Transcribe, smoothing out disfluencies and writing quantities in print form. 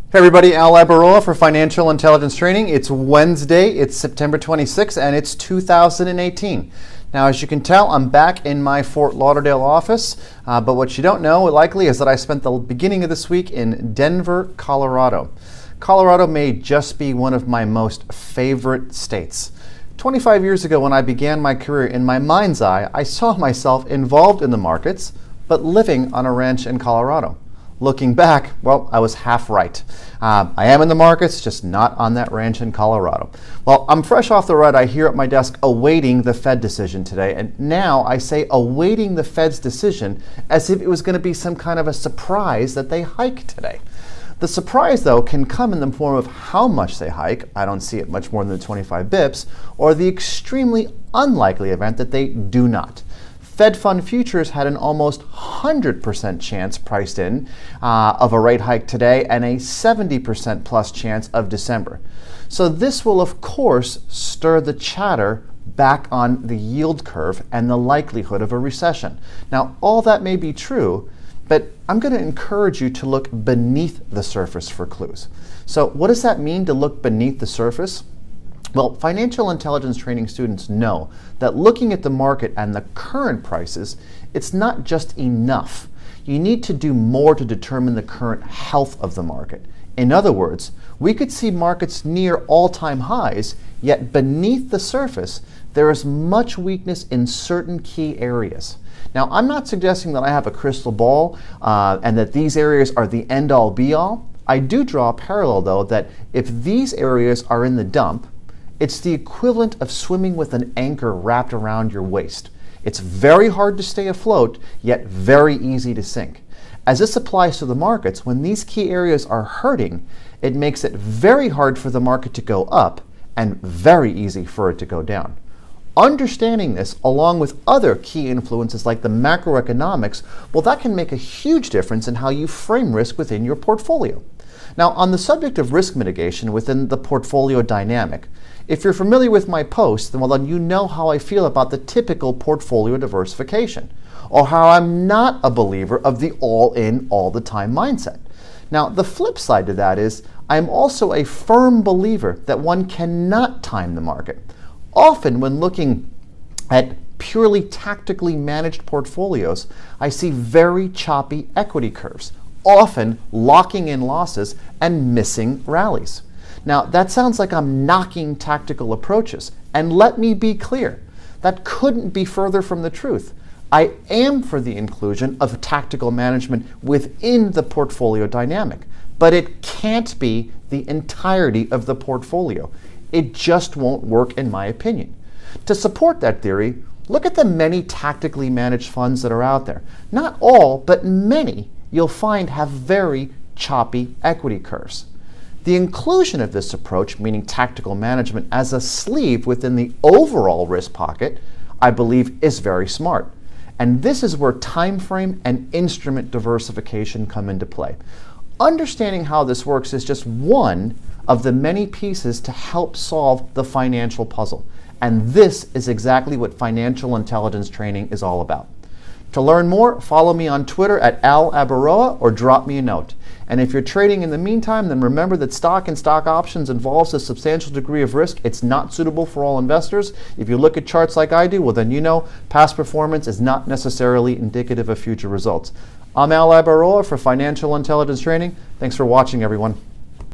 Hey everybody, Abaroa for Financial Intelligence Training. It's Wednesday, it's September 26th, and it's 2018. Now, as you can tell, I'm back in my Fort Lauderdale office, but what you don't know likely is that I spent the beginning of this week in Denver, Colorado. Colorado may just be one of my most favorite states. 25 years ago when I began my career, in my mind's eye, I saw myself involved in the markets, but living on a ranch in Colorado. Looking back, well, I was half right. I am in the markets, just not on that ranch in Colorado. Well, I'm fresh off the ride. I here at my desk awaiting the Fed decision today, and now I say awaiting the Fed's decision as if it was going to be some kind of a surprise that they hike today. The surprise, though, can come in the form of how much they hike. I don't see it much more than 25 bips, or the extremely unlikely event that they do not. Fed fund futures had an almost 100% chance priced in of a rate hike today and a 70% plus chance of December. So this will, of course, stir the chatter back on the yield curve and the likelihood of a recession. Now, all that may be true, but I'm going to encourage you to look beneath the surface for clues. So what does that mean, to look beneath the surface? Well, financial intelligence training students know that looking at the market and the current prices, it's not just enough. You need to do more to determine the current health of the market. In other words, we could see markets near all-time highs, yet beneath the surface, there is much weakness in certain key areas. Now, I'm not suggesting that I have a crystal ball and that these areas are the end-all be-all. I do draw a parallel, though, that if these areas are in the dump, it's the equivalent of swimming with an anchor wrapped around your waist. It's very hard to stay afloat, yet very easy to sink. As this applies to the markets, when these key areas are hurting, it makes it very hard for the market to go up and very easy for it to go down. Understanding this, along with other key influences like the macroeconomics, well, that can make a huge difference in how you frame risk within your portfolio. Now, on the subject of risk mitigation within the portfolio dynamic, if you're familiar with my posts, then you know how I feel about the typical portfolio diversification, or how I'm not a believer of the all-in, all-the-time mindset. Now, the flip side to that is I'm also a firm believer that one cannot time the market. Often when looking at purely tactically managed portfolios, I see very choppy equity curves, often locking in losses and missing rallies. Now, that sounds like I'm knocking tactical approaches, and let me be clear, that couldn't be further from the truth. I am for the inclusion of tactical management within the portfolio dynamic, but it can't be the entirety of the portfolio. It just won't work, in my opinion. To support that theory, look at the many tactically managed funds that are out there. Not all, but many, you'll find have very choppy equity curves. The inclusion of this approach, meaning tactical management, as a sleeve within the overall risk pocket, I believe is very smart. And this is where time frame and instrument diversification come into play. Understanding how this works is just one of the many pieces to help solve the financial puzzle. And this is exactly what financial intelligence training is all about. To learn more, follow me on Twitter at Abaroa or drop me a note. And if you're trading in the meantime, then remember that stock and stock options involves a substantial degree of risk. It's not suitable for all investors. If you look at charts like I do, well then you know past performance is not necessarily indicative of future results. I'm Abaroa for Financial Intelligence Training. Thanks for watching, everyone.